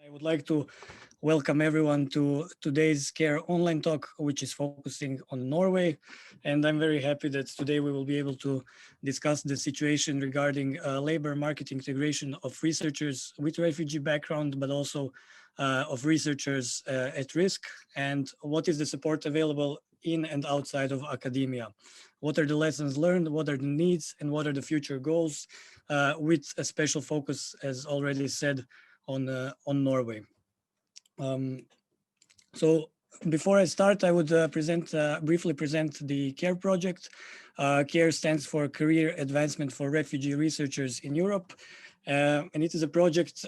I would like to welcome everyone to today's CARE online talk, which is focusing on Norway. And I'm very happy that today we will be able to discuss the situation regarding labor market integration of researchers with refugee background, but also of researchers at risk, and what is the support available in and outside of academia. What are the lessons learned, what are the needs, and what are the future goals, with a special focus, as already said, on Norway. So before I start, I would briefly present the CARE project. CARE stands for Career Advancement for Refugee Researchers in Europe. And it is a project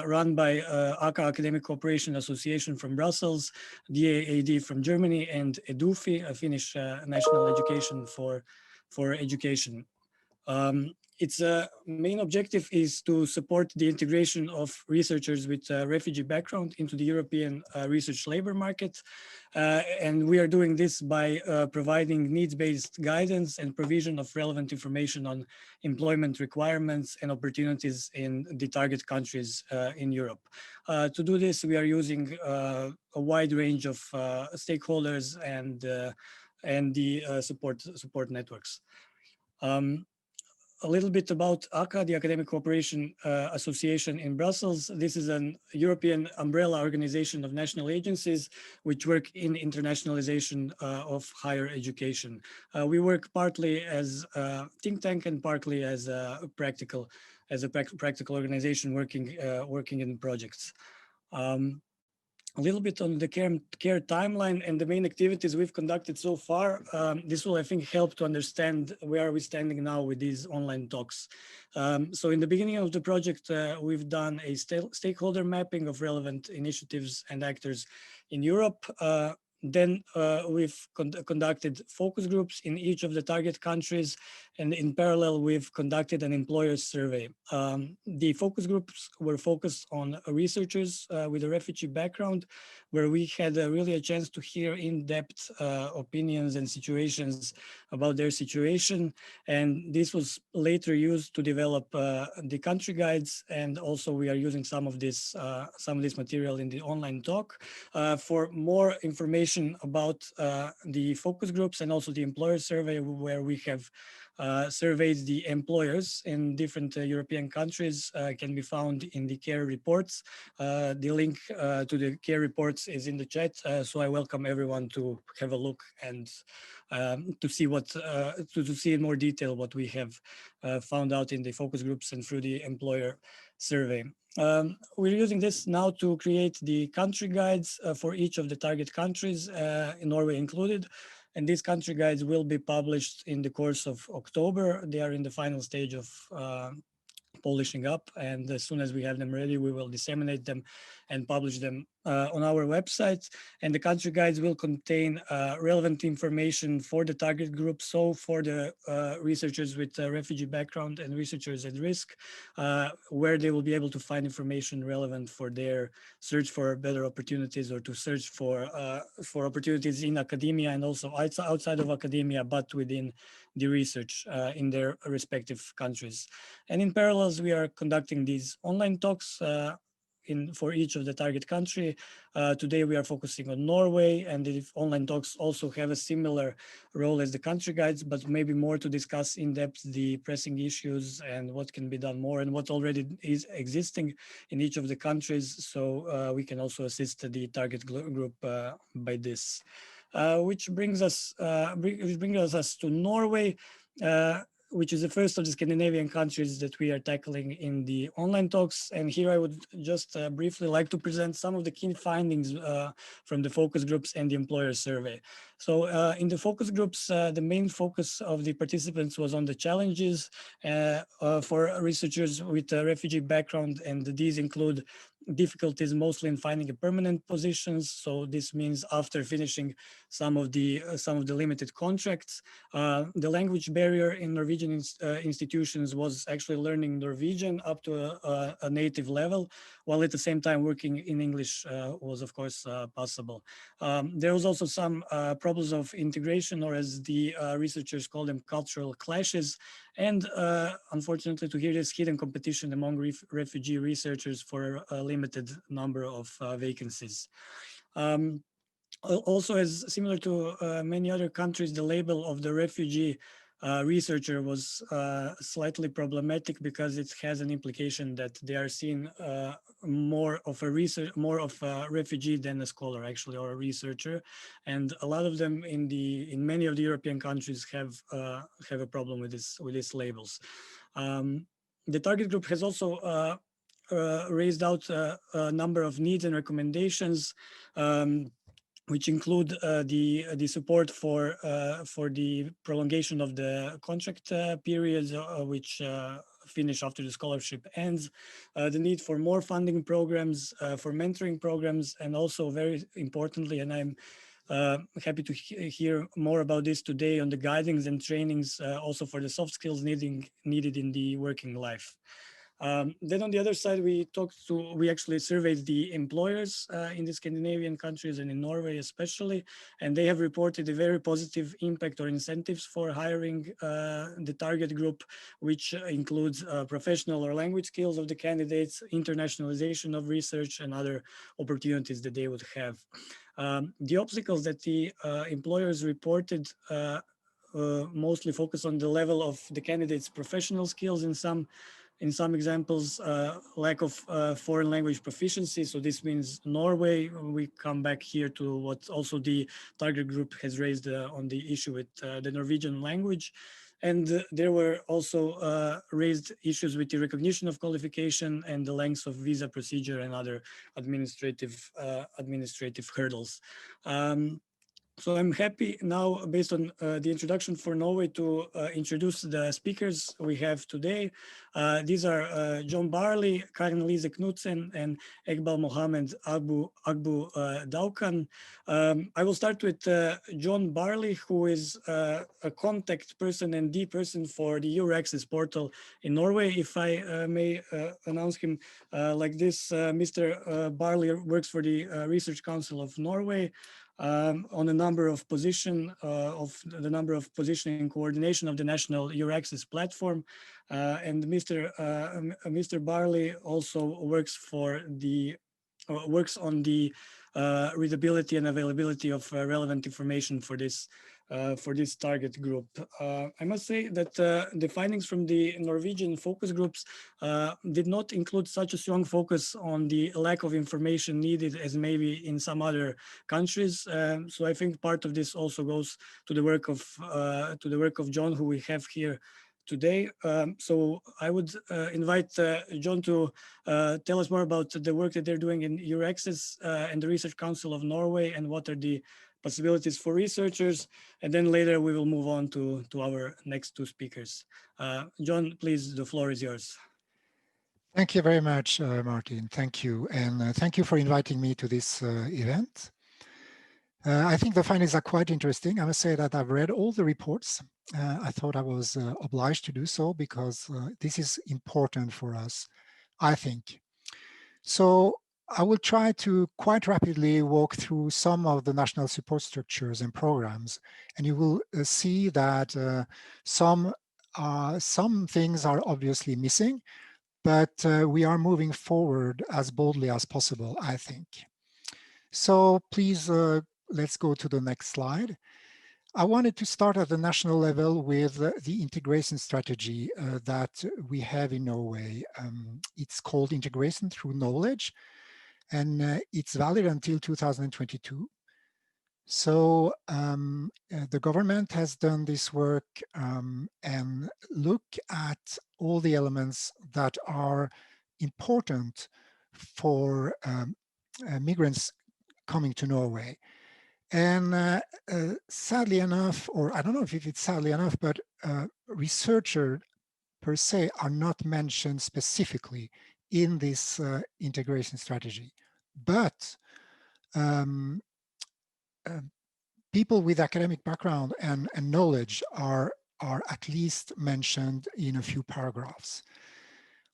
run by ACA Academic Cooperation Association from Brussels, DAAD from Germany, and EDUFI, a Finnish national education for education. Its main objective is to support the integration of researchers with refugee background into the European research labor market. And we are doing this by providing needs-based guidance and provision of relevant information on employment requirements and opportunities in the target countries in Europe. To do this, we are using a wide range of stakeholders and the support networks. A little bit about ACA, the Academic Cooperation Association in Brussels. This is an European umbrella organization of national agencies which work in internationalization of higher education. We work partly as a think tank and partly as a practical organization working in projects. A little bit on the CARE timeline and the main activities we've conducted so far. This will, I think, help to understand where are we standing now with these online talks. So in the beginning of the project, we've done a stakeholder mapping of relevant initiatives and actors in Europe. Then we've conducted focus groups in each of the target countries, and in parallel, we've conducted an employer survey. The focus groups were focused on researchers with a refugee background, where we had really a chance to hear in-depth opinions and situations about their situation. And this was later used to develop the country guides, and also we are using some of this material in the online talk. For more information about the focus groups and also the employer survey, where we have surveyed the employers in different European countries, can be found in the CARE reports. The link to the CARE reports is in the chat, so I welcome everyone to have a look and to see to see in more detail what we have found out in the focus groups and through the employer survey. We're using this now to create the country guides for each of the target countries, in Norway included. And these country guides will be published in the course of October. They are in the final stage of polishing up, and as soon as we have them ready, we will disseminate them and publish them on our website. And the country guides will contain relevant information for the target group. So for the researchers with a refugee background and researchers at risk, where they will be able to find information relevant for their search for better opportunities, or to search for opportunities in academia and also outside of academia, but within the research in their respective countries. And in parallels, we are conducting these online talks for each of the target country. Today we are focusing on Norway, and the online talks also have a similar role as the country guides, but maybe more to discuss in depth the pressing issues and what can be done more and what already is existing in each of the countries. So we can also assist the target group by this. Which brings us to Norway, which is the first of the Scandinavian countries that we are tackling in the online talks. And here I would just briefly like to present some of the key findings from the focus groups and the employer survey. So in the focus groups, the main focus of the participants was on the challenges for researchers with a refugee background, and these include difficulties mostly in finding a permanent positions. So this means after finishing some of the limited contracts, the language barrier in Norwegian institutions was actually learning Norwegian up to a native level, while at the same time working in English was of course possible. There was also some problems of integration, or as the researchers call them, cultural clashes, and unfortunately to hear this hidden competition among refugee researchers for a limited number of vacancies. Also, as similar to many other countries, the label of the refugee researcher was slightly problematic because it has an implication that they are seen more of a refugee than a scholar, actually, or a researcher, and a lot of them in many of the European countries have a problem with these labels. The target group has also raised out a number of needs and recommendations, which include the support for the prolongation of the contract periods, which finish after the scholarship ends, the need for more funding programs, for mentoring programs, and also very importantly, and I'm happy to hear more about this today, on the guidings and trainings also for the soft skills needed in the working life. Then on the other side, we actually surveyed the employers in the Scandinavian countries and in Norway especially, and they have reported a very positive impact or incentives for hiring the target group, which includes professional or language skills of the candidates, internationalization of research, and other opportunities that they would have. The obstacles that the employers reported mostly focus on the level of the candidates' professional skills. In some examples, lack of foreign language proficiency. So this means Norway. We come back here to what also the target group has raised on the issue with the Norwegian language. And there were also raised issues with the recognition of qualification and the length of visa procedure and other administrative hurdles. So I'm happy now, based on the introduction for Norway, to introduce the speakers we have today. These are John Baarli, Karen-Lise Knudsen, and Eqbal Mohammed Agbu Daukan. I will start with John Baarli, who is a contact person and the person for the EURAXESS portal in Norway. If I may announce him like this, Mr. Baarli works for the Research Council of Norway, on a number of position in coordination of the national EURAXESS platform, and Mr. Baarli also works on the readability and availability of relevant information for this target group. I must say that the findings from the Norwegian focus groups did not include such a strong focus on the lack of information needed as maybe in some other countries. So I think part of this also goes to the work of John, who we have here today. So I would invite John to tell us more about the work that they're doing in EURAXESS and the Research Council of Norway, and what are the possibilities for researchers. And then later we will move on to our next two speakers. John, please, the floor is yours. Thank you very much, Martin. Thank you. And thank you for inviting me to this event. I think the findings are quite interesting. I must say that I've read all the reports. I thought I was obliged to do so because this is important for us, I think. So I will try to quite rapidly walk through some of the national support structures and programs, and you will see that some things are obviously missing, but we are moving forward as boldly as possible, I think. So please, let's go to the next slide. I wanted to start at the national level with the integration strategy that we have in Norway. It's called Integration Through Knowledge, and it's valid until 2022. So the government has done this work and look at all the elements that are important for migrants coming to Norway. And sadly enough, or I don't know if it's sadly enough, but researchers per se are not mentioned specifically in this integration strategy. But people with academic background and knowledge are at least mentioned in a few paragraphs.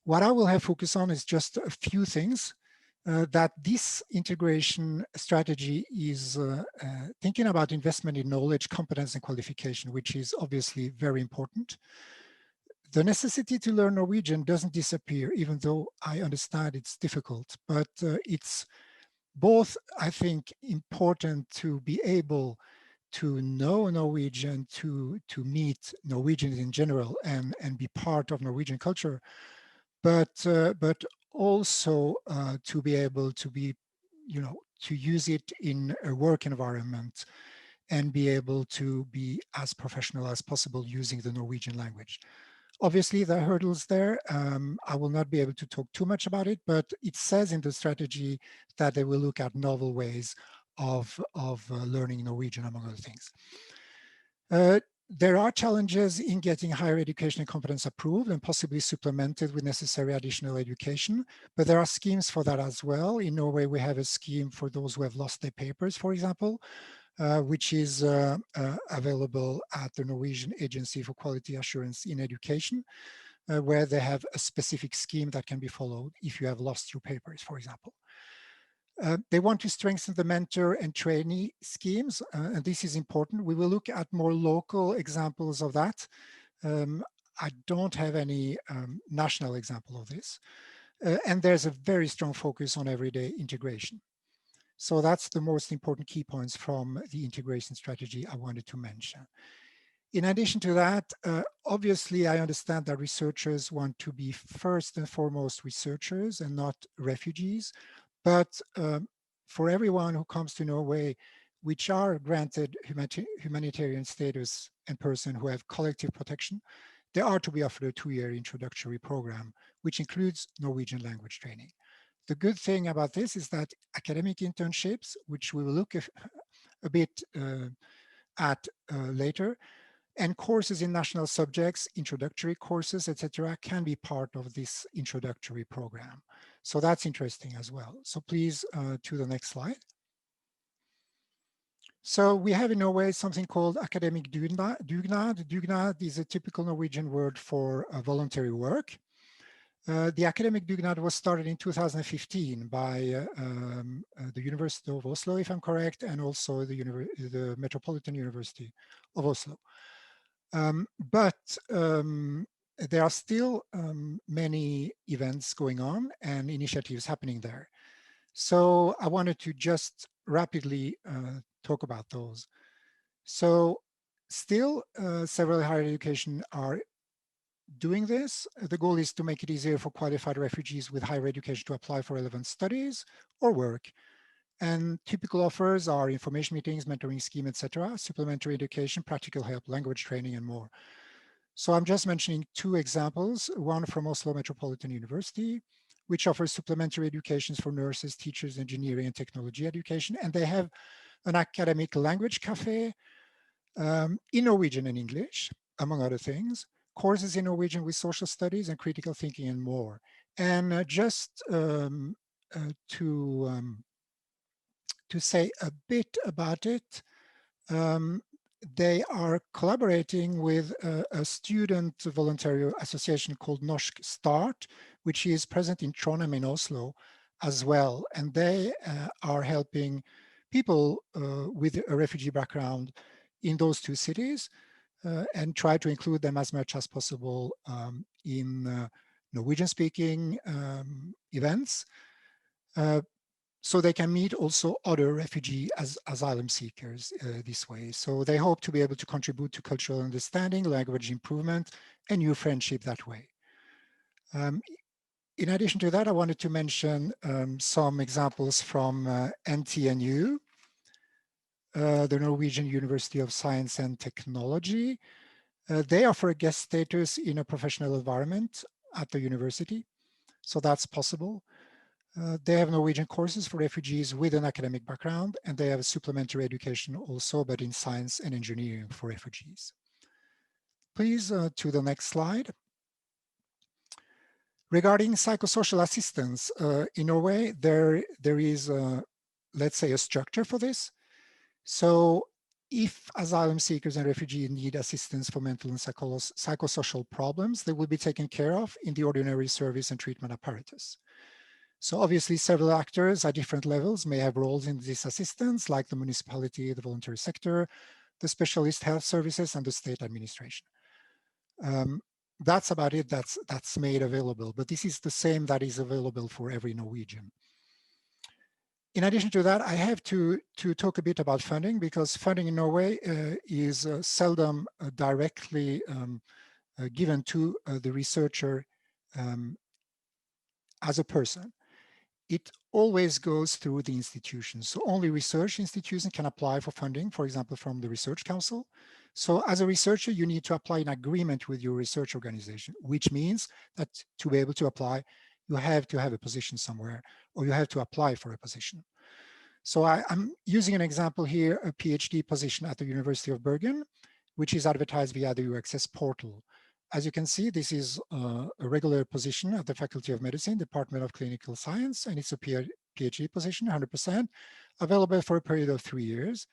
What I will have focus on is just a few things. That this integration strategy is thinking about investment in knowledge, competence, and qualification, which is obviously very important. The necessity to learn Norwegian doesn't disappear, even though I understand it's difficult, but it's both, I think, important to be able to know Norwegian, to meet Norwegians in general and be part of Norwegian culture, but also to be able to be, to use it in a work environment and be able to be as professional as possible using the Norwegian language. Obviously, there are hurdles there. I will not be able to talk too much about it, but it says in the strategy that they will look at novel ways of learning Norwegian, among other things. There are challenges in getting higher education and competence approved and possibly supplemented with necessary additional education, but there are schemes for that as well. In Norway, we have a scheme for those who have lost their papers, for example, which is available at the Norwegian Agency for Quality Assurance in Education, where they have a specific scheme that can be followed if you have lost your papers, for example. They want to strengthen the mentor and trainee schemes, and this is important. We will look at more local examples of that. I don't have any national example of this. And there's a very strong focus on everyday integration. So that's the most important key points from the integration strategy I wanted to mention. In addition to that, obviously, I understand that researchers want to be first and foremost researchers and not refugees. But for everyone who comes to Norway, which are granted humanitarian status and person who have collective protection, they are to be offered a 2-year introductory program, which includes Norwegian language training. The good thing about this is that academic internships, which we will look a bit at later, and courses in national subjects, introductory courses, etc., can be part of this introductory program. So that's interesting as well. So please, to the next slide. So we have in Norway something called academic dugnad. Dugnad is a typical Norwegian word for voluntary work. The academic dugnad was started in 2015 by the University of Oslo, if I'm correct, and also the Metropolitan University of Oslo. But there are still many events going on and initiatives happening there. So I wanted to just rapidly talk about those. So still several higher education are doing this. The goal is to make it easier for qualified refugees with higher education to apply for relevant studies or work. And typical offers are information meetings, mentoring scheme, etc., supplementary education, practical help, language training, and more. So I'm just mentioning 2 examples, one from Oslo Metropolitan University, which offers supplementary educations for nurses, teachers, engineering, and technology education. And they have an academic language cafe in Norwegian and English, among other things, courses in Norwegian with social studies and critical thinking and more. And just to say a bit about it, they are collaborating with a student voluntary association called Norsk Start, which is present in Trondheim and Oslo as well. And they are helping people with a refugee background in those 2 cities and try to include them as much as possible in Norwegian-speaking events. So they can meet also other refugee asylum seekers this way. So they hope to be able to contribute to cultural understanding, language improvement, and new friendship that way. In addition to that, I wanted to mention some examples from NTNU, the Norwegian University of Science and Technology. They offer a guest status in a professional environment at the university, so that's possible. They have Norwegian courses for refugees with an academic background, and they have a supplementary education also, but in science and engineering for refugees. Please, to the next slide. Regarding psychosocial assistance, in Norway, there is, let's say, a structure for this. So if asylum seekers and refugees need assistance for mental and psychosocial problems, they will be taken care of in the ordinary service and treatment apparatus. So obviously several actors at different levels may have roles in this assistance, like the municipality, the voluntary sector, the specialist health services, and the state administration. that's about it. That's made available, but this is the same that is available for every Norwegian. In addition to that, I have to talk a bit about funding, because funding in Norway is seldom directly given to the researcher as a person. It always goes through the institutions. So only research institutions can apply for funding, for example, from the Research Council. So as a researcher, you need to apply an agreement with your research organization, which means that to be able to apply, you have to have a position somewhere, or you have to apply for a position. So I'm using an example here, a PhD position at the University of Bergen, which is advertised via the EURAXESS portal. As you can see, this is a regular position at the Faculty of Medicine, Department of Clinical Science, and it's a PhD position, 100%, available for a period of 3 years.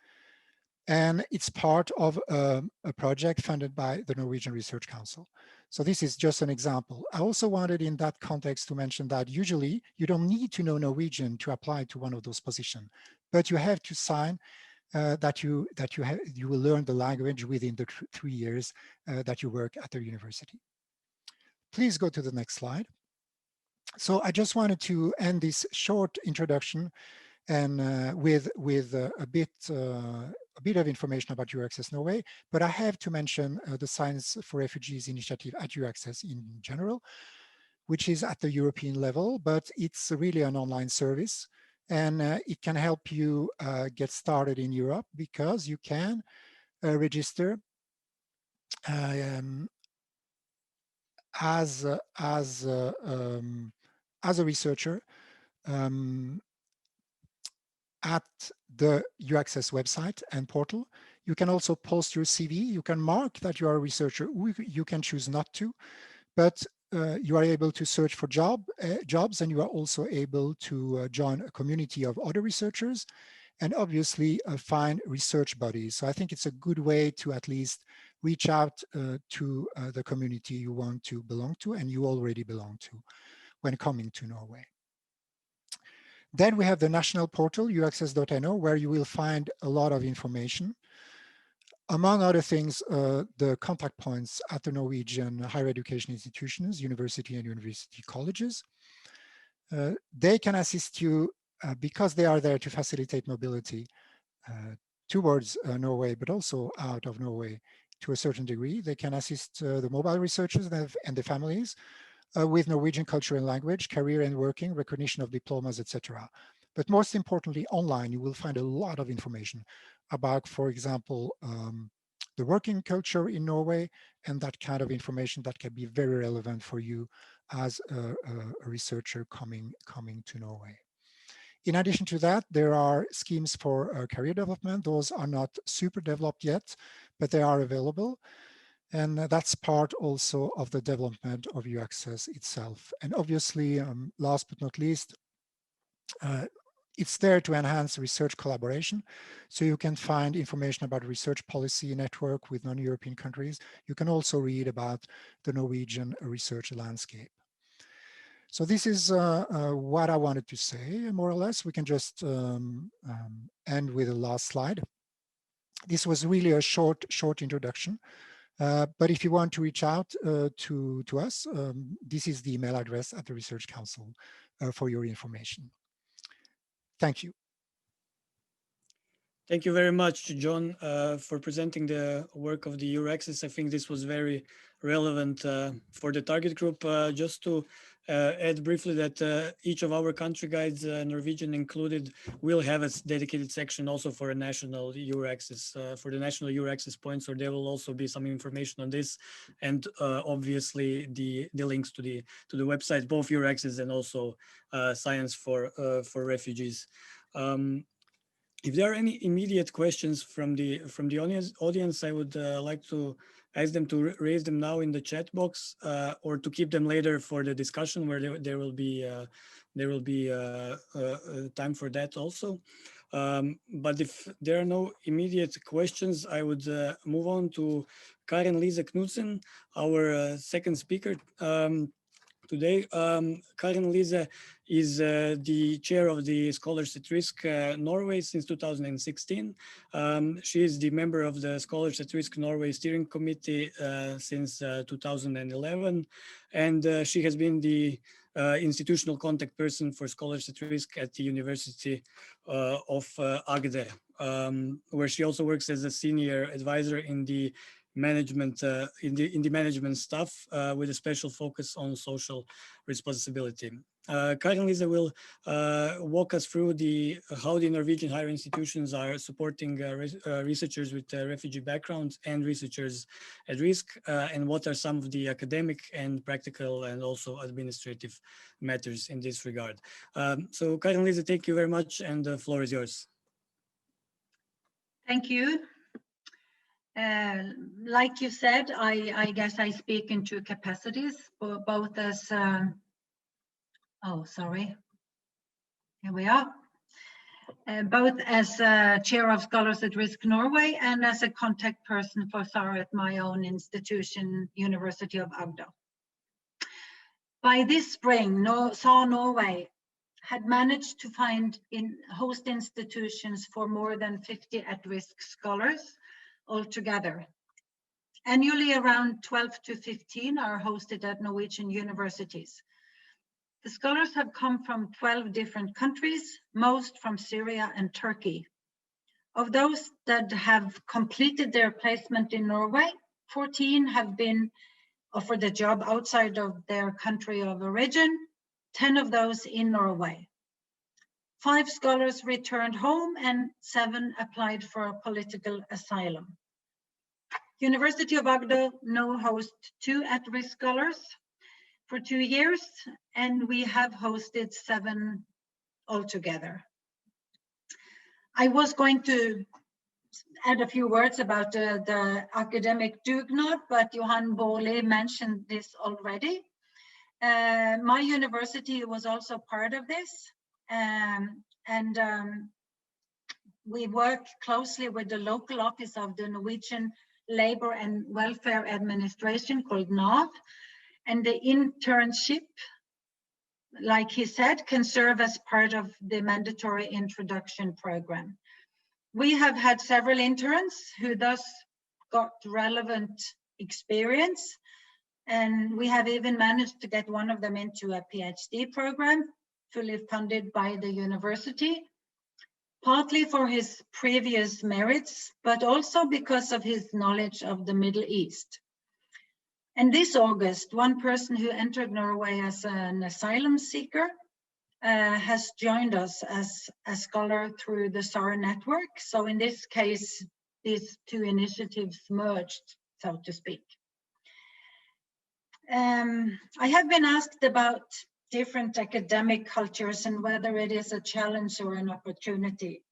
And it's part of a project funded by the Norwegian Research Council. So this is just an example. I also wanted in that context to mention that usually you don't need to know Norwegian to apply to one of those positions, but you have to sign that you will learn the language within the 3 years that you work at the university. Please go to the next slide. So I just wanted to end this short introduction and with a bit of information about EURAXESS Norway, but I have to mention the Science for Refugees initiative at EURAXESS in general, which is at the European level, but it's really an online service. And it can help you get started in Europe, because you can register as a researcher at the EURAXESS website and portal. You can also post your CV. You can mark that you are a researcher. You can choose not to, but you are able to search for jobs, and you are also able to join a community of other researchers, and obviously find research buddies. So I think it's a good way to at least reach out to the community you want to belong to, and you already belong to when coming to Norway. Then we have the national portal, euraxess.no, where you will find a lot of information. Among other things, the contact points at the Norwegian higher education institutions, university and university colleges. They can assist you because they are there to facilitate mobility towards Norway, but also out of Norway to a certain degree. They can assist the mobile researchers and their families with Norwegian culture and language, career and working, recognition of diplomas, etc. But most importantly, online, you will find a lot of information about, for example, the working culture in Norway, and that kind of information that can be very relevant for you as a researcher coming to Norway. In addition to that, there are schemes for career development. Those are not super developed yet, but they are available. And that's part also of the development of EURAXESS itself. And obviously, last but not least, it's there to enhance research collaboration. So you can find information about research policy network with non-European countries. You can also read about the Norwegian research landscape. So this is what I wanted to say, more or less. We can just end with the last slide. This was really a short introduction. But if you want to reach out to us, this is the email address at the Research Council for your information. Thank you. Thank you very much, John, for presenting the work of the EURAXESS. I think this was very relevant for the target group. Just to add briefly that each of our country guides, Norwegian included, will have a dedicated section also for a national EURAXESS, for the national EURAXESS points, or there will also be some information on this, and obviously the links to the website, both EURAXESS and also Science for Refugees. If there are any immediate questions from the audience, I would like to ask them to raise them now in the chat box, or to keep them later for the discussion, where there will be time for that also. But if there are no immediate questions, I would move on to Karen-Lise Knudsen, our second speaker. today. Karen-Lise is the chair of the Scholars at Risk Norway since 2016. She is the member of the Scholars at Risk Norway Steering Committee since 2011, and she has been the institutional contact person for Scholars at Risk at the University of Agder, where she also works as a senior advisor in the management in the management staff with a special focus on social responsibility. Karen-Lise will walk us through how the Norwegian higher institutions are supporting researchers with refugee backgrounds and researchers at risk, and what are some of the academic and practical and also administrative matters in this regard. So Karen-Lise, thank you very much, and the floor is yours. Thank you. Like you said, I guess I speak in two capacities, both as, here we are, both as chair of Scholars at Risk Norway and as a contact person for SAR at my own institution, University of Agder. By this spring, SAR Norway had managed to find host institutions for more than 50 at-risk scholars altogether. Annually, around 12 to 15 are hosted at Norwegian universities. The scholars have come from 12 different countries, most from Syria and Turkey. Of those that have completed their placement in Norway, 14 have been offered a job outside of their country of origin, 10 of those in Norway. 5 scholars returned home and 7 applied for political asylum. University of Agder now hosts 2 at-risk scholars for 2 years, and we have hosted 7 altogether. I was going to add a few words about the academic dugnad, but Johan Baarli mentioned this already. My university was also part of this, we work closely with the local office of the Norwegian Labor and Welfare Administration called NAV, and the internship, like he said, can serve as part of the mandatory introduction program. We have had several interns who thus got relevant experience, and we have even managed to get one of them into a PhD program, fully funded by the university, partly for his previous merits, but also because of his knowledge of the Middle East. And this August, one person who entered Norway as an asylum seeker has joined us as a scholar through the SAR network. So in this case, these 2 initiatives merged, so to speak. I have been asked about different academic cultures and whether it is a challenge or an opportunity.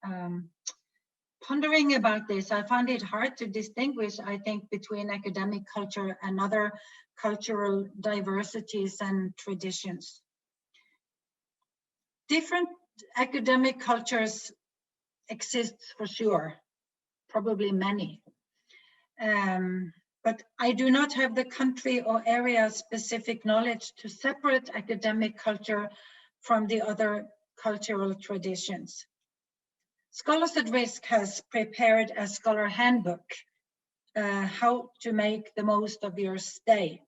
Pondering about this, I find it hard to distinguish, I think, between academic culture and other cultural diversities and traditions. Different academic cultures exist for sure, probably many. But I do not have the country or area specific knowledge to separate academic culture from the other cultural traditions. Scholars at Risk has prepared a scholar handbook, how to make the most of your stay.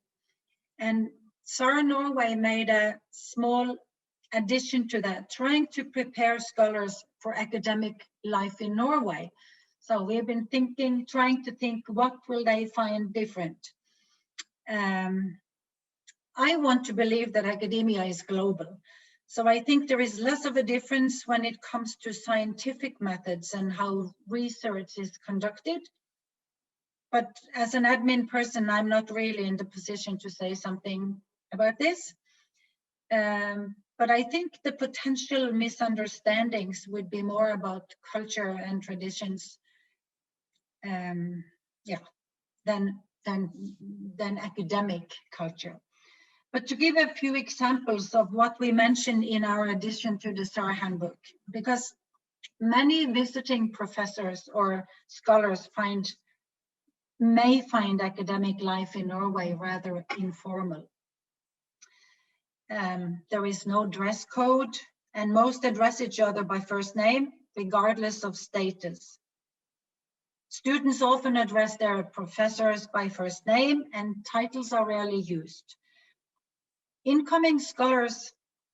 And SAR Norway made a small addition to that, trying to prepare scholars for academic life in Norway. So we've been trying to think, what will they find different? I want to believe that academia is global. So I think there is less of a difference when it comes to scientific methods and how research is conducted. But as an admin person, I'm not really in the position to say something about this. But I think the potential misunderstandings would be more about culture and traditions, than academic culture. But to give a few examples of what we mentioned in our addition to the SAR handbook, because many visiting professors or scholars may find academic life in Norway rather informal. There is no dress code, and most address each other by first name, regardless of status. Students often address their professors by first name, and titles are rarely used. Incoming scholars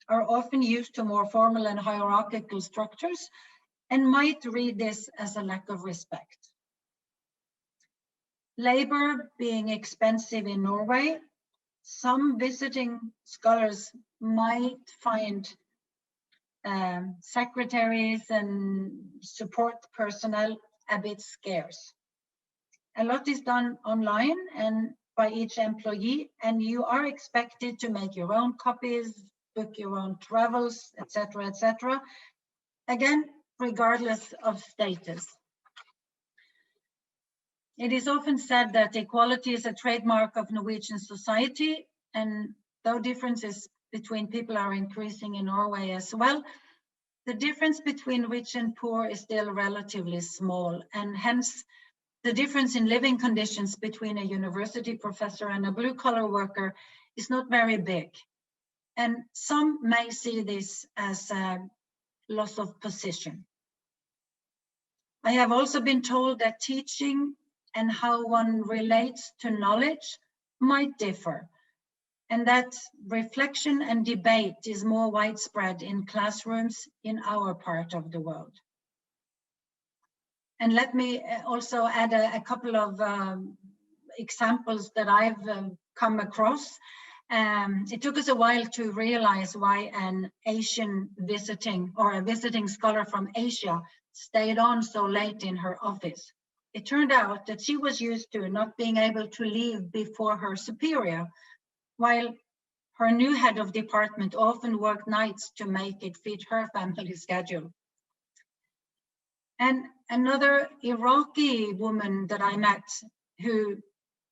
are often used to more formal and hierarchical structures and might read this as a lack of respect. Labor being expensive in Norway, some visiting scholars might find secretaries and support personnel a bit scarce. A lot is done online and by each employee, and you are expected to make your own copies, book your own travels, etc., etc. Again, regardless of status. It is often said that equality is a trademark of Norwegian society, and though differences between people are increasing in Norway as well, the difference between rich and poor is still relatively small, and hence the difference in living conditions between a university professor and a blue-collar worker is not very big. And some may see this as a loss of position. I have also been told that teaching and how one relates to knowledge might differ, and that reflection and debate is more widespread in classrooms in our part of the world. And let me also add a couple of examples that I've come across. It took us a while to realize why an Asian visiting or a visiting scholar from Asia stayed on so late in her office. It turned out that she was used to not being able to leave before her superior, while her new head of department often worked nights to make it fit her family schedule. And another Iraqi woman that I met, who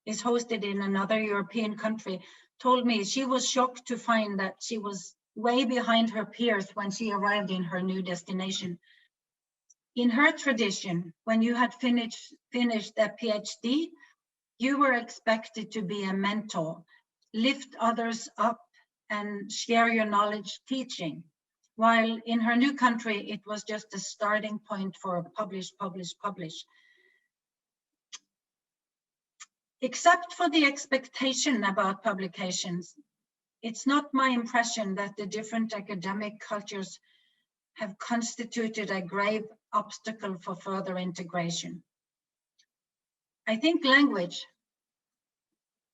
is hosted in another European country, told me she was shocked to find that she was way behind her peers when she arrived in her new destination. In her tradition, when you had finished a PhD, you were expected to be a mentor, lift others up and share your knowledge teaching. While in her new country, it was just a starting point for publish, publish, publish. Except for the expectation about publications, it's not my impression that the different academic cultures have constituted a grave obstacle for further integration. I think language,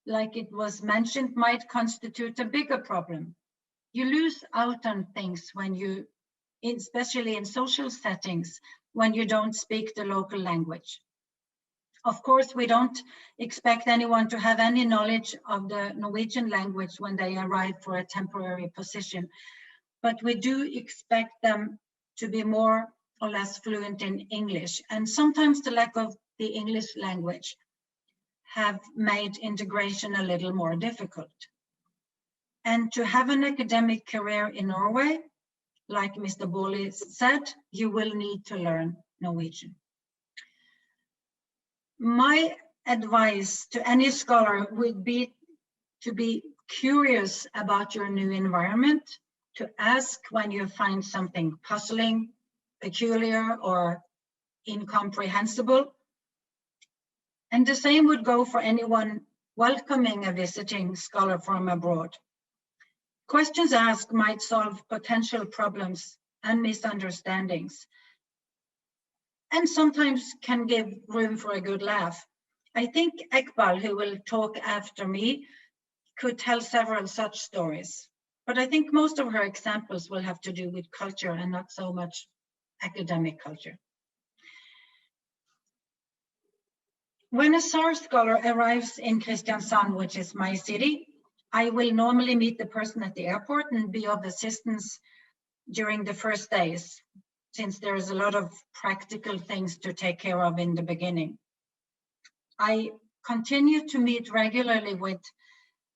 like it was mentioned, might constitute a bigger problem. You lose out on things when you, especially in social settings, when you don't speak the local language. Of course, we don't expect anyone to have any knowledge of the Norwegian language when they arrive for a temporary position, but we do expect them to be more or less fluent in English. And sometimes the lack of the English language have made integration a little more difficult. And to have an academic career in Norway, like Mr. Baarli said, you will need to learn Norwegian. My advice to any scholar would be to be curious about your new environment, to ask when you find something puzzling, peculiar, or incomprehensible. And the same would go for anyone welcoming a visiting scholar from abroad. Questions asked might solve potential problems and misunderstandings, and sometimes can give room for a good laugh. I think Ekbal, who will talk after me, could tell several such stories, but I think most of her examples will have to do with culture and not so much academic culture. When a SAR scholar arrives in Kristiansand, which is my city, I will normally meet the person at the airport and be of assistance during the first days, since there is a lot of practical things to take care of in the beginning. I continue to meet regularly with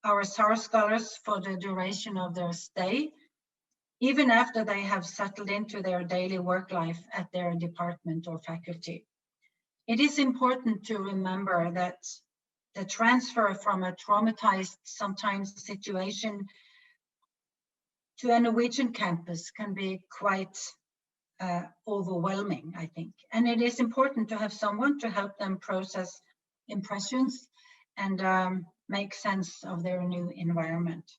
our SAR scholars for the duration of their stay, even after they have settled into their daily work life at their department or faculty. It is important to remember that the transfer from a traumatized, sometimes situation to a Norwegian campus can be quite overwhelming, I think. And it is important to have someone to help them process impressions and make sense of their new environment.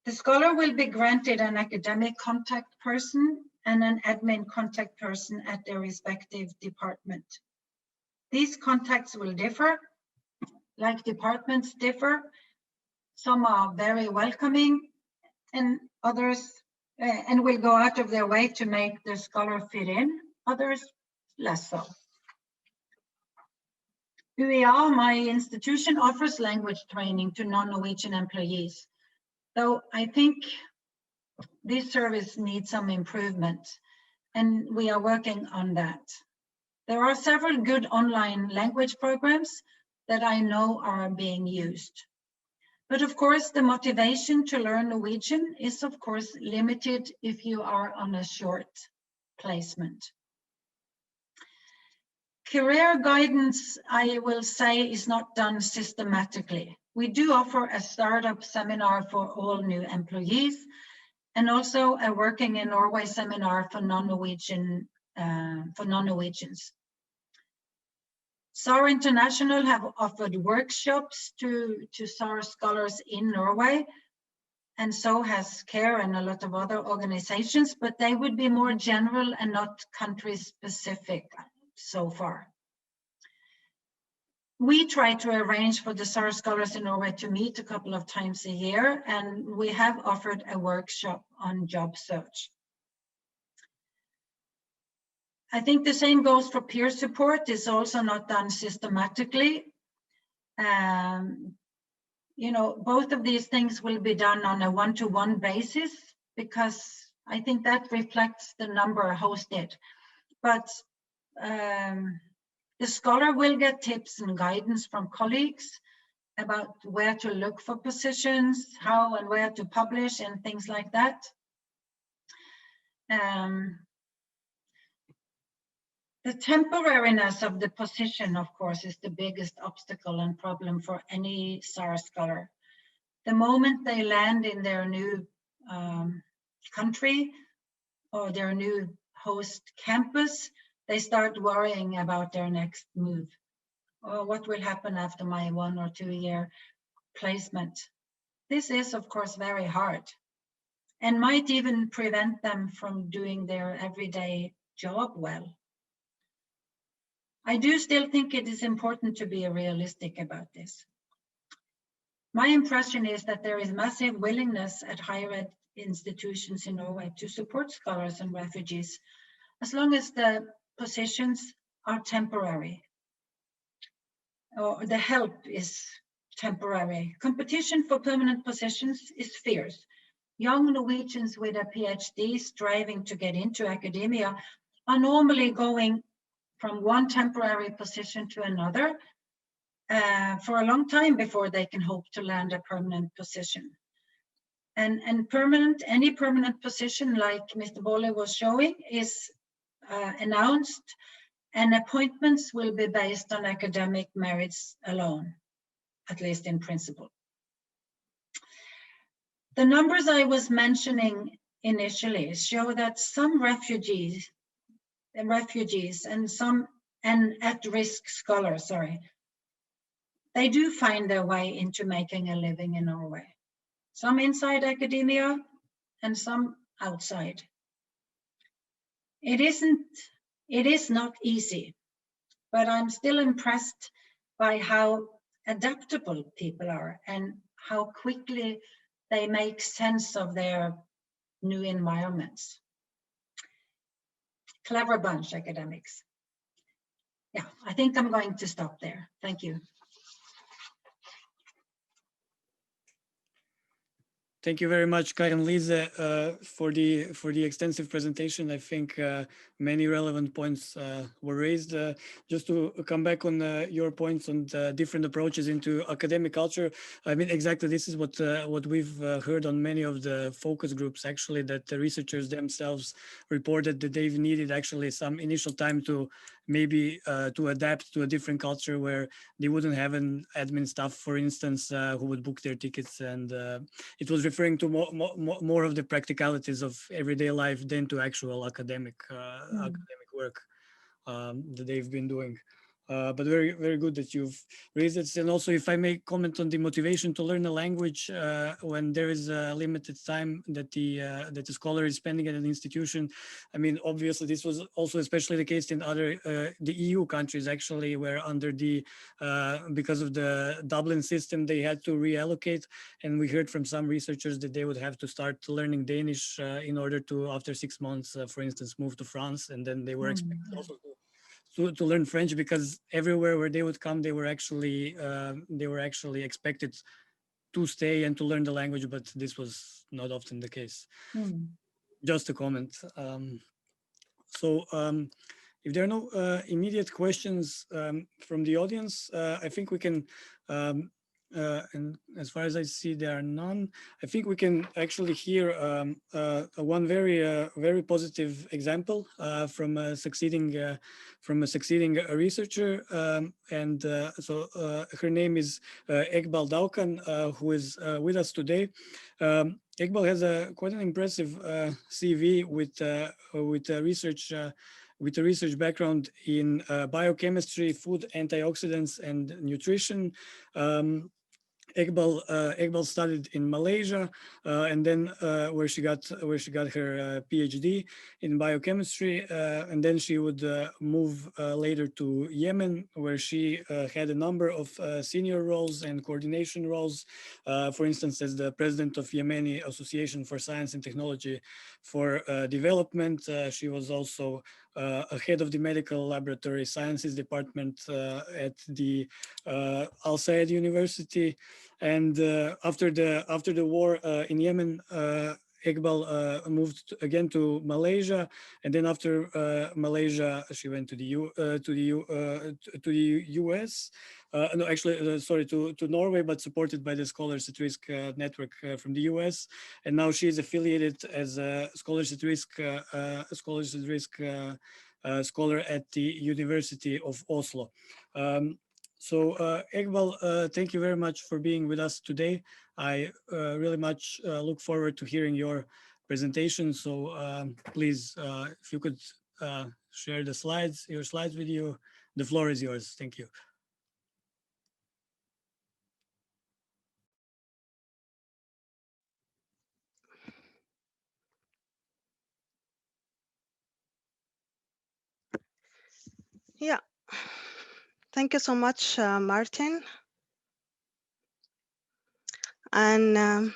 The scholar will be granted an academic contact person and an admin contact person at their respective department. These contacts will differ, like departments differ. Some are very welcoming and others and will go out of their way to make the scholar fit in, others less so. UEA, my institution, offers language training to non-Norwegian employees, though I think this service needs some improvement, and we are working on that. There are several good online language programs that I know are being used. But of course, the motivation to learn Norwegian is of course limited if you are on a short placement. Career guidance, I will say, is not done systematically. We do offer a startup seminar for all new employees and also a working in Norway seminar for non-Norwegians. SAR International have offered workshops to SAR scholars in Norway, and so has CARE and a lot of other organizations, but they would be more general and not country specific so far. We try to arrange for the SAR scholars in Norway to meet a couple of times a year, and we have offered a workshop on job search. I think the same goes for peer support. It's also not done systematically. You know, both of these things will be done on a one-to-one basis because I think that reflects the number hosted. But the scholar will get tips and guidance from colleagues about where to look for positions, how and where to publish and things like that. The temporariness of the position, of course, is the biggest obstacle and problem for any SAR scholar. The moment they land in their new country or their new host campus, they start worrying about their next move. Or what will happen after my 1 or 2 year placement? This is, of course, very hard and might even prevent them from doing their everyday job well. I do still think it is important to be realistic about this. My impression is that there is massive willingness at higher ed institutions in Norway to support scholars and refugees, as long as the positions are temporary, or the help is temporary. Competition for permanent positions is fierce. Young Norwegians with a PhD striving to get into academia are normally going from one temporary position to another for a long time before they can hope to land a permanent position. And any permanent position, like Mr. Baarli was showing, is announced, and appointments will be based on academic merits alone, at least in principle. The numbers I was mentioning initially show that some refugees and some at-risk scholars, they do find their way into making a living in Norway. Some inside academia and some outside. It is not easy, but I'm still impressed by how adaptable people are and how quickly they make sense of their new environments. Clever bunch, academics. Yeah, I think I'm going to stop there. Thank you. Thank you very much, Karen-Lise, for the extensive presentation. I think many relevant points were raised. Just to come back on your points on the different approaches into academic culture, I mean, exactly this is what we've heard on many of the focus groups, actually, that the researchers themselves reported that they've needed actually some initial time to maybe to adapt to a different culture where they wouldn't have an admin staff, for instance, who would book their tickets. And it was referring to more of the practicalities of everyday life than to actual academic work that they've been doing. But very, very good that you've raised it. And also, if I may comment on the motivation to learn a language when there is a limited time that the scholar is spending at an institution. I mean, obviously, this was also especially the case in other the EU countries, actually, where under the because of the Dublin system, they had to reallocate. And we heard from some researchers that they would have to start learning Danish in order to, after 6 months, for instance, move to France, and then they were expected also to learn French, because everywhere where they would come, they were actually expected to stay and to learn the language, but this was not often the case. Just a comment. If there are no immediate questions from the audience, I think we can, and as far as I see, there are none. I think we can actually hear one very positive example from a succeeding researcher, and so her name is Egbal Daukan, who is with us today. Egbal has quite an impressive CV with a research background in biochemistry, food, antioxidants, and nutrition. Egbal studied in Malaysia, and then where she got her PhD in biochemistry, and then she would move later to Yemen, where she had a number of senior roles and coordination roles. For instance, as the president of Yemeni Association for Science and Technology for Development. She was also a head of the medical laboratory sciences department at the Al Sayed University. And after the war in Yemen, Egbal moved again to Malaysia, and then after Malaysia, she went to the US. No, actually, sorry, to Norway, but supported by the Scholars at Risk network from the US. And now she is affiliated as a Scholars at Risk scholar at the University of Oslo. Egbal, thank you very much for being with us today. I really much look forward to hearing your presentation. So please, if you could share your slides with you, the floor is yours. Thank you. Yeah, thank you so much, Martin. And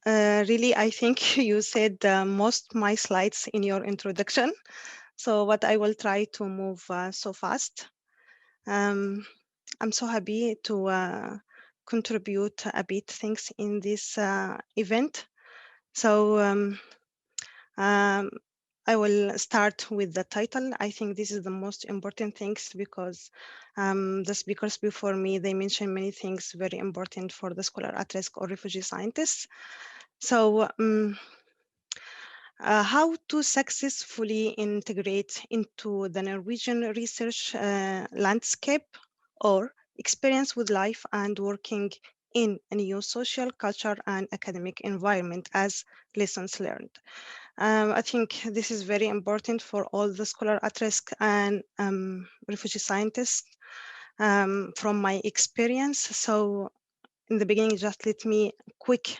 really, I think you said most my slides in your introduction. So what I will try to move so fast. I'm so happy to contribute a bit things in this event. So I will start with the title. I think this is the most important things because the speakers before me, they mentioned many things very important for the scholar at risk or refugee scientists. So how to successfully integrate into the Norwegian research landscape or experience with life and working in a new social, culture, and academic environment as lessons learned. I think this is very important for all the scholar at risk and refugee scientists from my experience. So in the beginning, just let me quick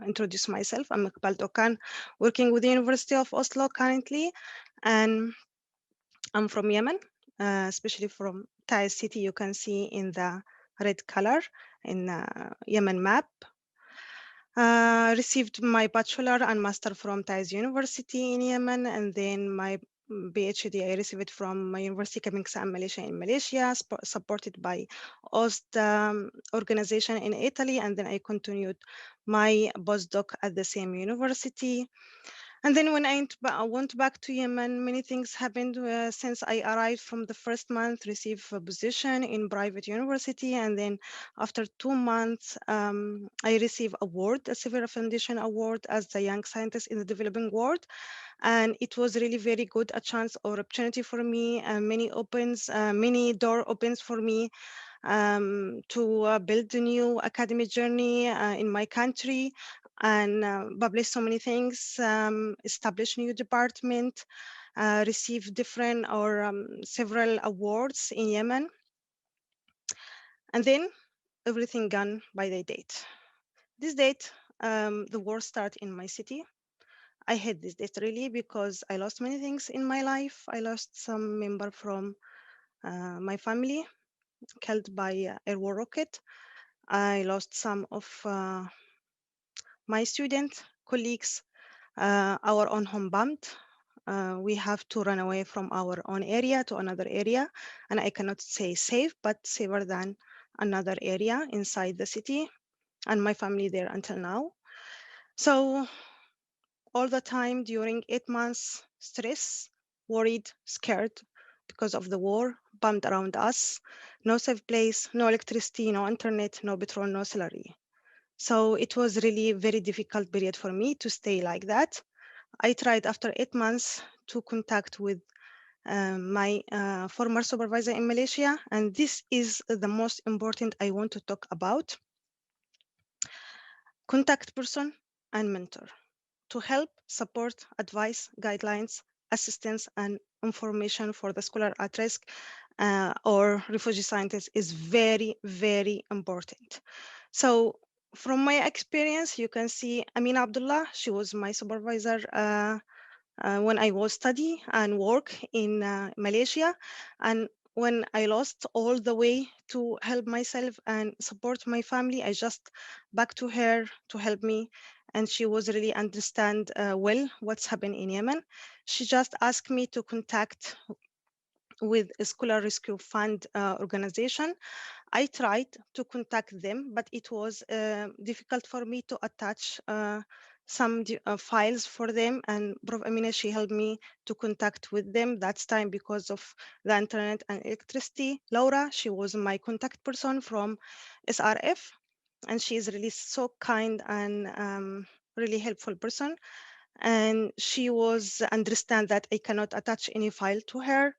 introduce myself. I'm Egbal Daukan, working with the University of Oslo currently, and I'm from Yemen, especially from Taiz city. You can see in the red color in Yemen map. Received my bachelor and master from Taiz University in Yemen, and then my PhD I received from my University Kebnkaise Malaysia in Malaysia, supported by OST organization in Italy, and then I continued my postdoc at the same university. And then when I went back to Yemen, many things happened since I arrived. From the first month, received a position in private university. And then after 2 months, I received award, a Civil Foundation Award as the young scientist in the developing world. And it was really very good, a chance or opportunity for me. Many door opens for me to build a new academic journey in my country and publish so many things, establish new department, receive different or several awards in Yemen. And then everything gone by the date. This date, the war started in my city. I hate this date really because I lost many things in my life. I lost some member from my family killed by air war rocket. I lost some of my student colleagues, our own home bombed. We have to run away from our own area to another area, and I cannot say safe, but safer than another area inside the city, and my family there until now. So all the time during 8 months, stress, worried, scared because of the war, bombed around us, no safe place, no electricity, no internet, no petrol, no salary. So it was really very difficult period for me to stay like that. I tried after 8 months to contact with my former supervisor in Malaysia, and this is the most important I want to talk about. Contact person and mentor to help, support, advice, guidelines, assistance, and information for the scholar at risk or refugee scientists is very, very important. So from my experience, you can see Amina Abdullah, she was my supervisor when I was study and work in Malaysia. And when I lost all the way to help myself and support my family, I just back to her to help me. And she was really understand well what's happened in Yemen. She just asked me to contact with a Scholar Rescue Fund organization. I tried to contact them, but it was difficult for me to attach some files for them. And Prof. Amina, she helped me to contact with them that time because of the internet and electricity. Laura, she was my contact person from SRF, and she is really so kind and really helpful person. And she was understand that I cannot attach any file to her.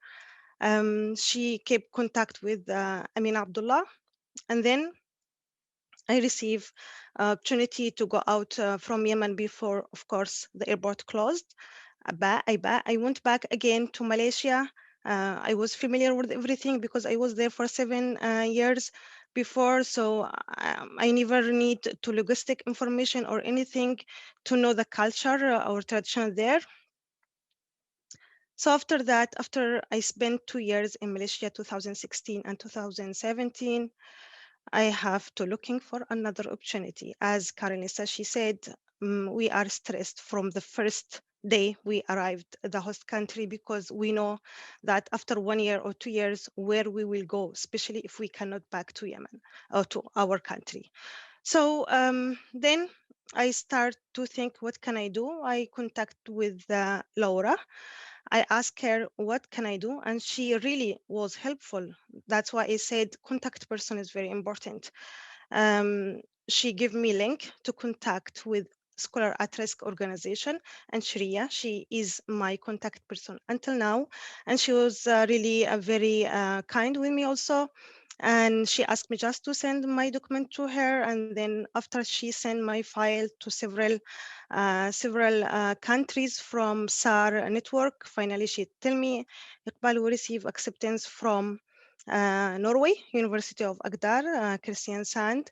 She kept contact with Amina Abdullah, and then I received opportunity to go out from Yemen before, of course, the airport closed. I went back again to Malaysia. I was familiar with everything because I was there for 7 years before, so I never need to logistic information or anything to know the culture or tradition there. So after that, after I spent 2 years in Malaysia, 2016 and 2017, I have to looking for another opportunity. As Karen-Lise, she said, we are stressed from the first day we arrived at the host country because we know that after 1 year or 2 years, where we will go, especially if we cannot back to Yemen or to our country. So then I start to think, what can I do? I contact with Laura. I asked her, what can I do? And she really was helpful. That's why I said contact person is very important. She gave me link to contact with Scholar at Risk organization, and Shreya, she is my contact person until now. And she was really very kind with me also. And she asked me just to send my document to her. And then after she sent my file to several countries from SAR network, finally she tell me, Iqbal will receive acceptance from Norway, University of Agder, Christian Sand.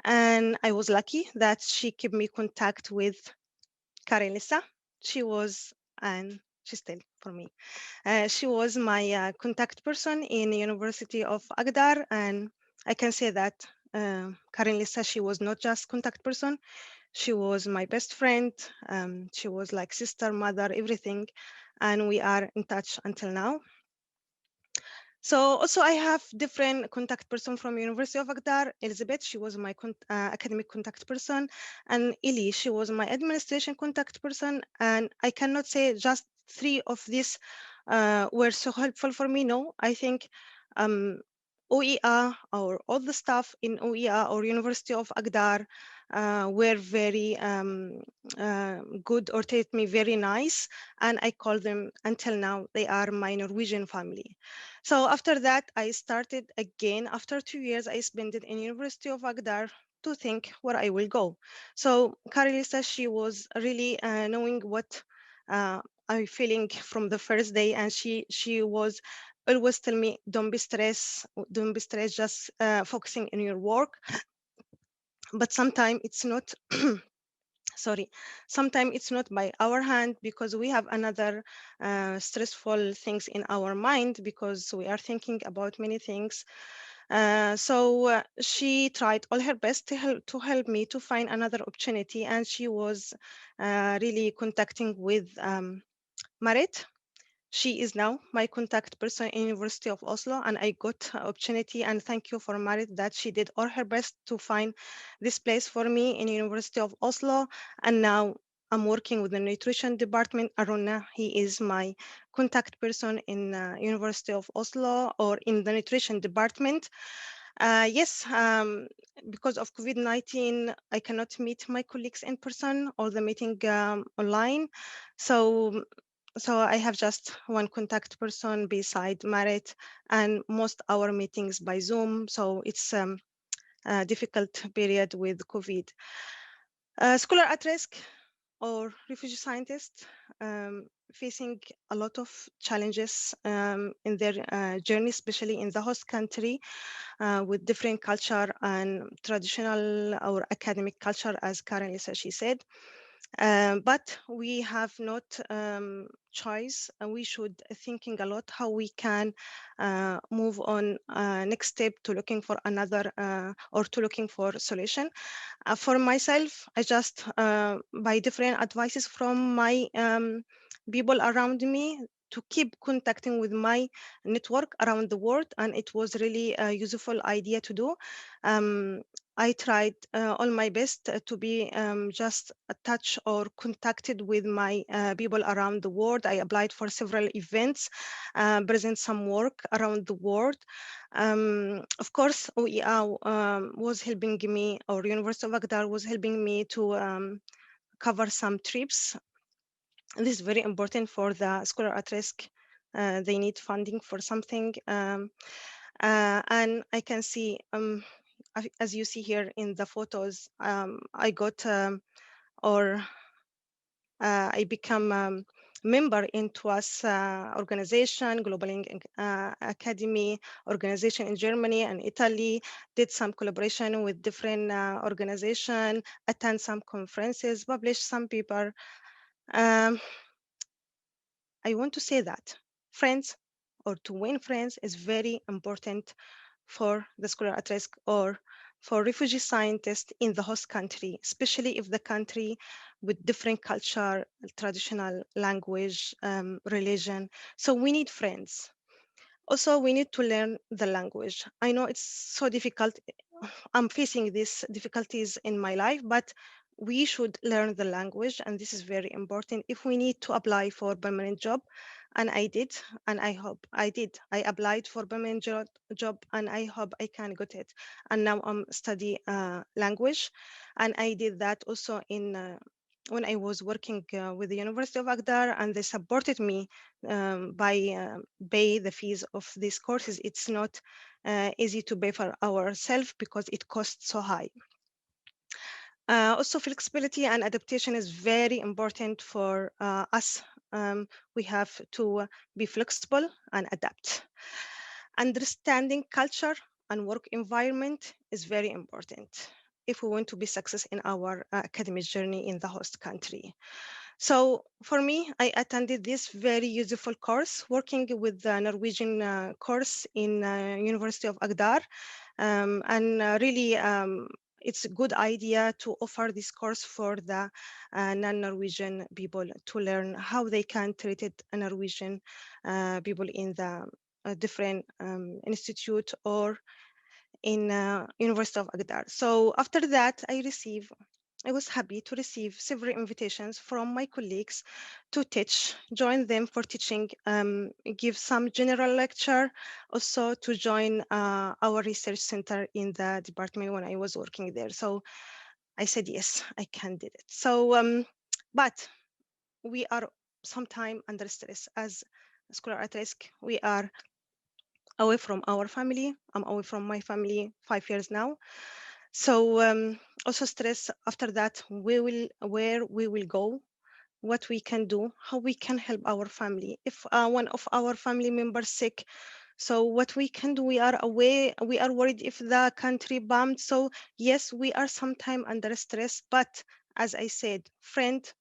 And I was lucky that she kept me contact with Karen-Lise. She was, and she's still for me. She was my contact person in the University of Agder, and I can say that Karen-Lise, she was not just contact person, she was my best friend. She was like sister, mother, everything, and we are in touch until now. So also I have different contact person from University of Agder. Elizabeth, she was my academic contact person, and Ili, she was my administration contact person. And I cannot say just 3 of these were so helpful for me. No, I think OER or all the staff in OER or University of Agder were very good or treated me very nice, and I call them until now, they are my Norwegian family. So after that, I started again. After 2 years, I spent it in University of Agder to think where I will go. So Karen-Lise, she was really knowing what I'm feeling from the first day, and she was always tell me, don't be stressed, just focusing on your work. But sometimes it's not sorry, sometimes it's not by our hand, because we have another stressful things in our mind, because we are thinking about many things. So she tried all her best to help me to find another opportunity, and she was really contacting with Marit. She is now my contact person in University of Oslo, and I got opportunity, and thank you for Marit that she did all her best to find this place for me in University of Oslo. And now I'm working with the nutrition department. Aruna, he is my contact person in University of Oslo, or in the nutrition department. Yes, because of COVID-19, I cannot meet my colleagues in person, or the meeting online. So I have just one contact person beside Marit, and most our meetings by Zoom. So it's a difficult period with COVID. Scholar at risk or refugee scientists facing a lot of challenges in their journey, especially in the host country, with different culture and traditional or academic culture, as Karen-Lise, she said. But we have not choice, and we should thinking a lot how we can move on next step to looking for another or to looking for solution. For myself, I just by different advices from my people around me, to keep contacting with my network around the world, and it was really a useful idea to do. I tried all my best to be just touch or contacted with my people around the world. I applied for several events, present some work around the world. Of course, OER was helping me, or University of Agder was helping me to cover some trips. This is very important for the scholar at risk. They need funding for something. And I can see, as you see here in the photos, I got or I become member in TWAS organization, Global Academy organization in Germany and Italy, did some collaboration with different organization, attend some conferences, publish some paper. I want to say that friends, or to win friends, is very important for the scholar at risk or for refugee scientists in the host country, especially if the country with different culture, traditional language, religion. So we need friends. Also, we need to learn the language. I know it's so difficult. I'm facing these difficulties in my life, but we should learn the language, and this is very important if we need to apply for permanent job. And I did, and I hope I did. I applied for permanent job, and I hope I can get it. And now I'm study language, and I did that also in when I was working with the University of Agder, and they supported me by pay the fees of these courses. It's not easy to pay for ourselves because it costs so high. Also, flexibility and adaptation is very important for us. We have to be flexible and adapt. Understanding culture and work environment is very important if we want to be success in our academic journey in the host country. So for me, I attended this very useful course, working with the Norwegian course in University of Agder, and really it's a good idea to offer this course for the non-Norwegian people to learn how they can treat it Norwegian people in the different institute or in University of Agder. So after that, I was happy to receive several invitations from my colleagues to teach, join them for teaching, give some general lecture, also to join our research center in the department when I was working there. So I said, yes, I can do it. So, but we are sometimes under stress as scholar at risk. We are away from our family. I'm away from my family 5 years now. So also stress after that, where we will go, what we can do, how we can help our family. If one of our family members sick, so what we can do, we are away, we are worried if the country bombed. So yes, we are sometimes under stress, but as I said, friends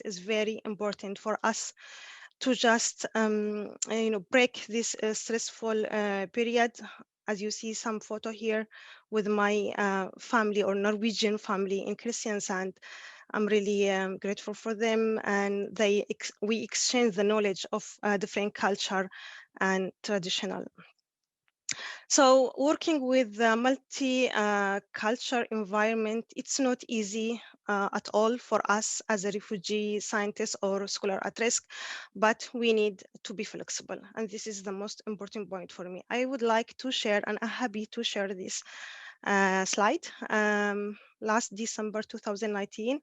is very important for us to just break this stressful period. As you see some photo here with my family or Norwegian family in Kristiansand, I'm really grateful for them, and we exchange the knowledge of different culture and traditional. So working with a multi-culture environment, it's not easy at all for us as a refugee scientist or scholar at risk, but we need to be flexible. And this is the most important point for me. I would like to share, and I'm happy to share this slide. Last December 2019,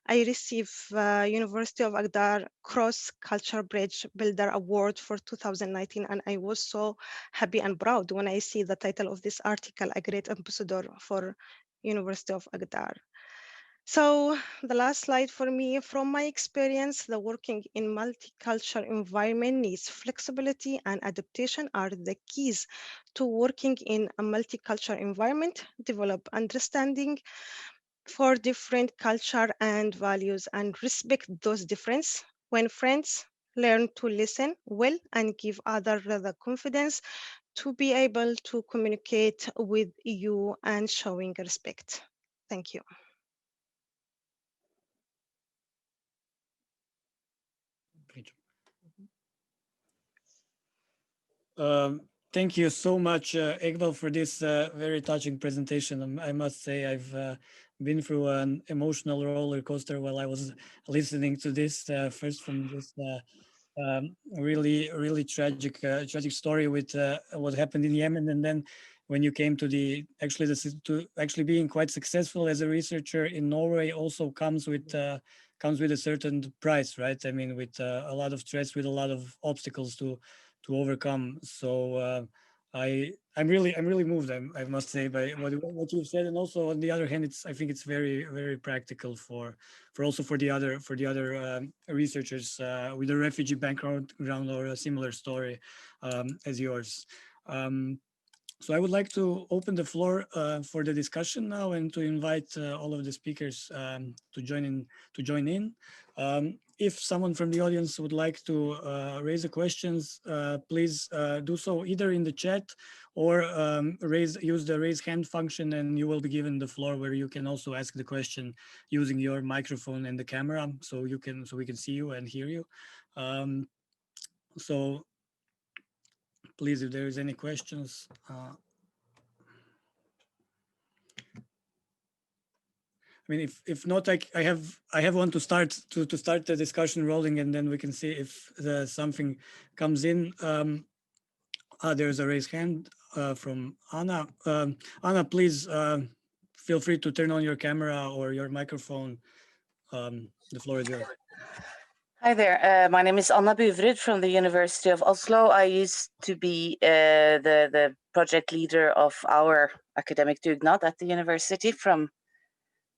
I received University of Agder Cross-Culture Bridge Builder Award for 2019, and I was so happy and proud when I see the title of this article, A Great Ambassador for University of Agder. So the last slide for me, from my experience, the working in multicultural environment needs flexibility and adaptation are the keys to working in a multicultural environment, develop understanding for different culture and values and respect those differences. When friends learn to listen well and give others the confidence to be able to communicate with you and showing respect. Thank you. Thank you so much, Egbel, for this very touching presentation. I must say I've been through an emotional roller coaster while I was listening to this, first from this really tragic story with what happened in Yemen, and then when you came to actually being quite successful as a researcher in Norway also comes with a certain price, right? I mean, with a lot of stress, with a lot of obstacles to overcome. So I'm really moved, I must say, by what you've said, and also on the other hand, I think it's very practical for the other researchers with a refugee background or a similar story as yours. So I would like to open the floor for the discussion now and to invite all of the speakers to join in. If someone from the audience would like to raise the questions, please do so either in the chat or use the raise hand function, and you will be given the floor where you can also ask the question using your microphone and the camera, so we can see you and hear you. So please, if there is any questions. I mean, if not, I have one to start the discussion rolling, and then we can see if something comes in. There's a raised hand from Anna. Anna, please feel free to turn on your camera or your microphone. The floor is yours. Hi there. My name is Anna Buvrud from the University of Oslo. I used to be the project leader of our academic dugnad at the university from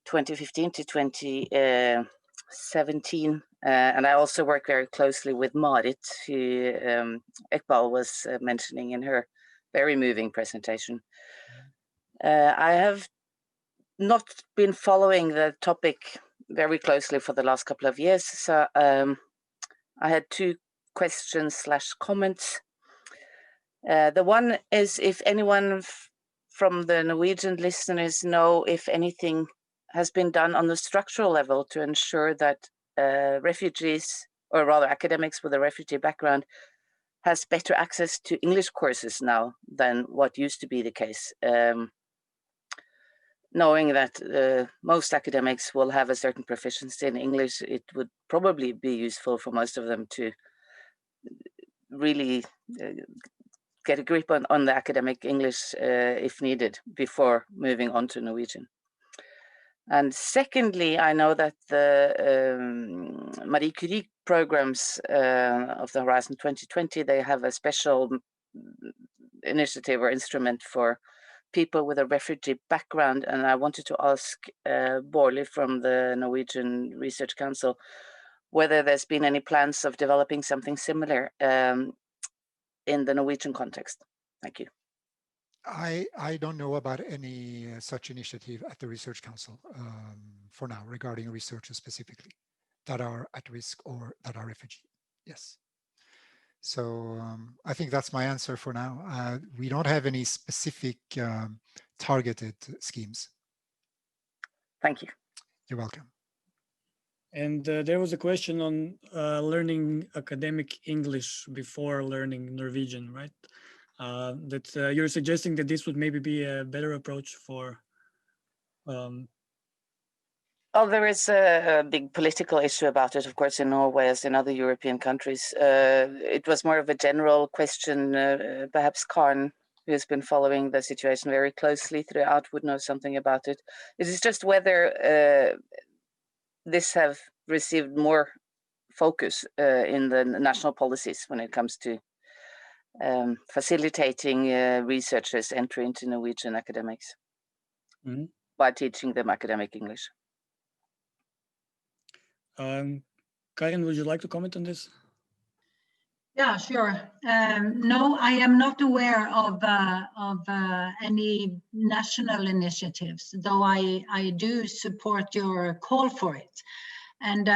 2015 to 2017. And I also work very closely with Marit, who Egbal was mentioning in her very moving presentation. I have not been following the topic very closely for the last couple of years. So I had two questions / comments. The one is if anyone from the Norwegian listeners know if anything has been done on the structural level to ensure that refugees, or rather academics with a refugee background, has better access to English courses now than what used to be the case. Knowing that most academics will have a certain proficiency in English, it would probably be useful for most of them to really get a grip on the academic English if needed before moving on to Norwegian. And secondly, I know that the Marie Curie programs of the Horizon 2020, they have a special initiative or instrument for people with a refugee background. And I wanted to ask Baarli from the Norwegian Research Council whether there's been any plans of developing something similar in the Norwegian context. Thank you. I don't know about any such initiative at the Research Council for now regarding researchers specifically that are at risk or that are refugee. Yes. So I think that's my answer for now. We don't have any specific targeted schemes. Thank you. You're welcome. And there was a question on learning academic English before learning Norwegian, right? That you're suggesting that this would maybe be a better approach for. Oh, there is a big political issue about it, of course, in Norway as in other European countries. It was more of a general question. Perhaps Karen, who has been following the situation very closely throughout, would know something about it. It is just whether this have received more focus in the national policies when it comes to facilitating researchers' entry into Norwegian academics by teaching them academic English. Karen, would you like to comment on this? Yeah, sure. No, I am not aware of any national initiatives, though I do support your call for it. And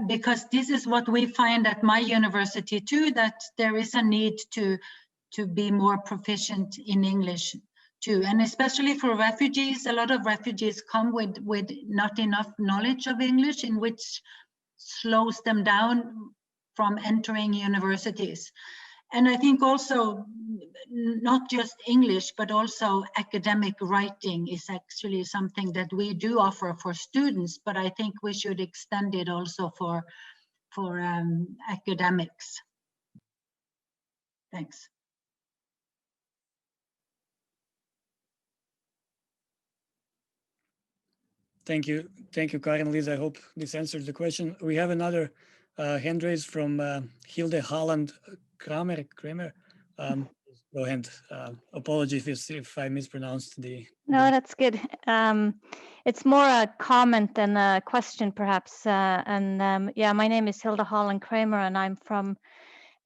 because this is what we find at my university too, that there is a need to be more proficient in English too. And especially for refugees, a lot of refugees come with not enough knowledge of English, in which slows them down from entering universities. And I think also not just English, but also academic writing is actually something that we do offer for students, but I think we should extend it also for academics. Thanks. Thank you, Karen-Lise. I hope this answers the question. We have another hand raised from Hilde Haaland Kramer. Go ahead. Apologies if I mispronounced the. No, that's good. It's more a comment than a question, perhaps. Yeah, my name is Hilde Haaland Kramer, and I'm from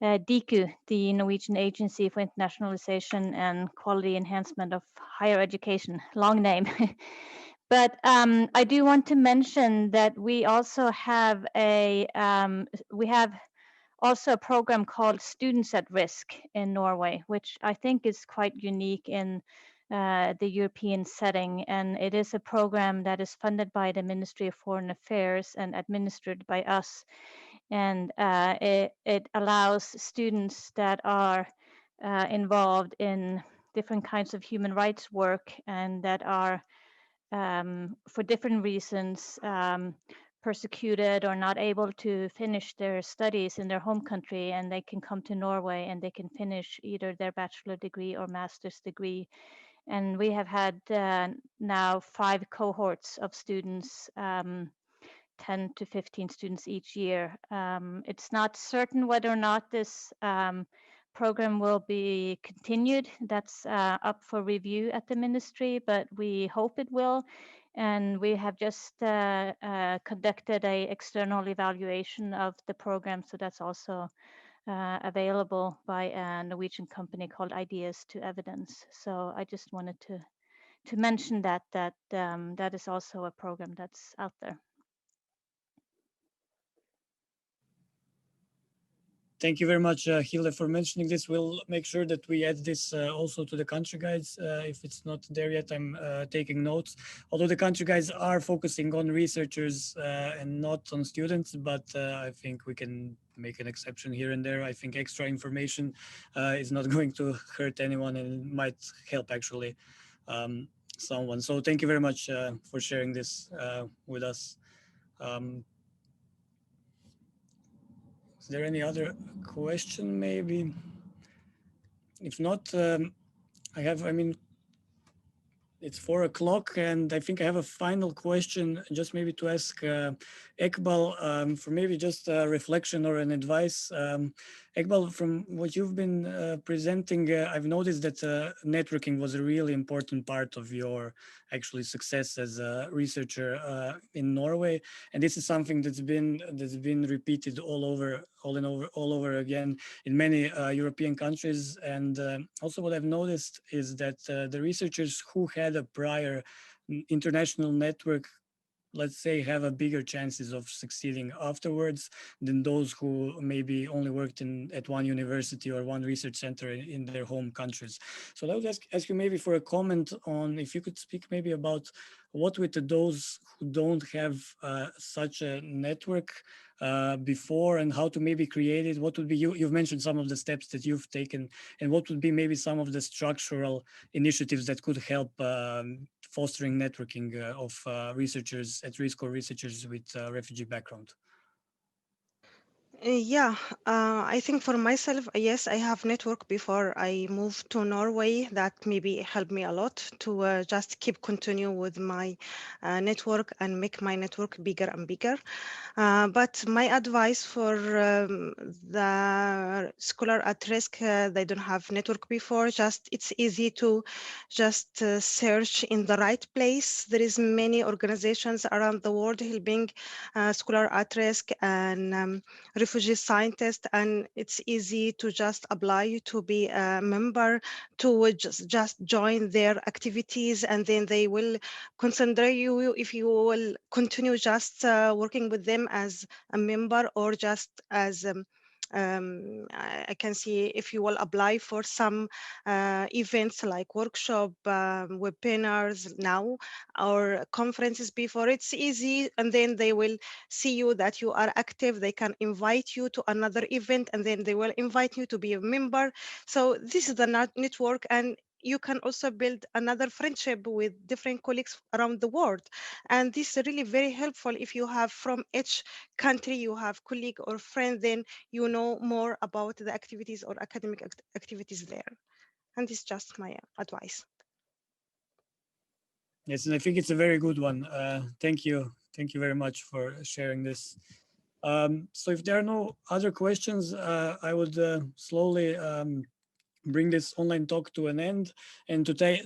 DIKU, the Norwegian Agency for Internationalization and Quality Enhancement of Higher Education. Long name. But I do want to mention that we also have a program called Students at Risk in Norway, which I think is quite unique in the European setting. And it is a program that is funded by the Ministry of Foreign Affairs and administered by us. And it allows students that are involved in different kinds of human rights work and that are for different reasons persecuted or not able to finish their studies in their home country, and they can come to Norway and they can finish either their bachelor degree or master's degree. And we have had now 5 cohorts of students, 10 to 15 students each year. It's not certain whether or not this program will be continued. That's up for review at the ministry, but we hope it will. And we have just conducted an external evaluation of the program, so that's also available by a Norwegian company called Ideas to Evidence. So I just wanted to mention that that is also a program that's out there. Thank you very much, Hilde, for mentioning this. We'll make sure that we add this also to the country guides. If it's not there yet, I'm taking notes. Although the country guides are focusing on researchers and not on students, but I think we can make an exception here and there. I think extra information is not going to hurt anyone and might help actually someone. So thank you very much for sharing this with us. Is there any other question maybe? If not, I mean, it's 4 o'clock and I think I have a final question just maybe to ask Ekbal for maybe just a reflection or an advice. Ekbal, from what you've been presenting, I've noticed that networking was a really important part of your actually success as a researcher in Norway, and this is something that's been repeated all over again in many European countries. And also, what I've noticed is that the researchers who had a prior international network, let's say, have a bigger chances of succeeding afterwards than those who maybe only worked at one university or one research center in their home countries. So I would ask you maybe for a comment on if you could speak maybe about what with those who don't have such a network before and how to maybe create it. What would be, you've mentioned some of the steps that you've taken, and what would be maybe some of the structural initiatives that could help fostering networking of researchers at risk or researchers with refugee background? Yeah, I think for myself, yes, I have network before I moved to Norway. That maybe helped me a lot to just keep continue with my network and make my network bigger and bigger. But my advice for the scholar at risk, they don't have network before, just it's easy to just search in the right place. There is many organizations around the world helping scholar at risk and refugee scientists, and it's easy to just apply to be a member, to just join their activities, and then they will consider you if you will continue just working with them as a member or just as I can see if you will apply for some events like workshop, webinars now, or conferences before. It's easy, and then they will see you that you are active. They can invite you to another event, and then they will invite you to be a member. So this is the network, and you can also build another friendship with different colleagues around the world. And this is really very helpful if you have from each country, you have colleague or friend, then you know more about the activities or academic activities there. And this is just my advice. Yes, and I think it's a very good one. Thank you. Thank you very much for sharing this. So if there are no other questions, I would slowly bring this online talk to an end, and I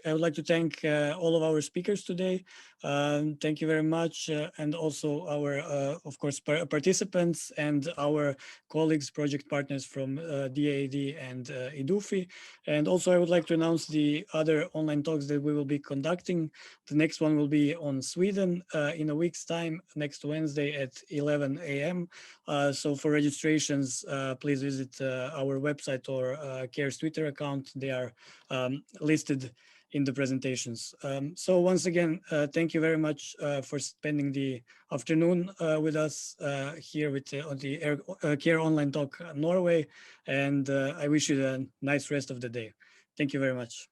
would like to thank all of our speakers today. Thank you very much, and also our, of course, participants and our colleagues, project partners from DAAD and IDUFI. And also I would like to announce the other online talks that we will be conducting. The next one will be on Sweden in a week's time, next Wednesday at 11 a.m. So for registrations, please visit our website or CARE's Twitter account. They are listed in the presentations. So once again, thank you very much for spending the afternoon with us here with on the CARE Online Talk Norway, and I wish you a nice rest of the day. Thank you very much.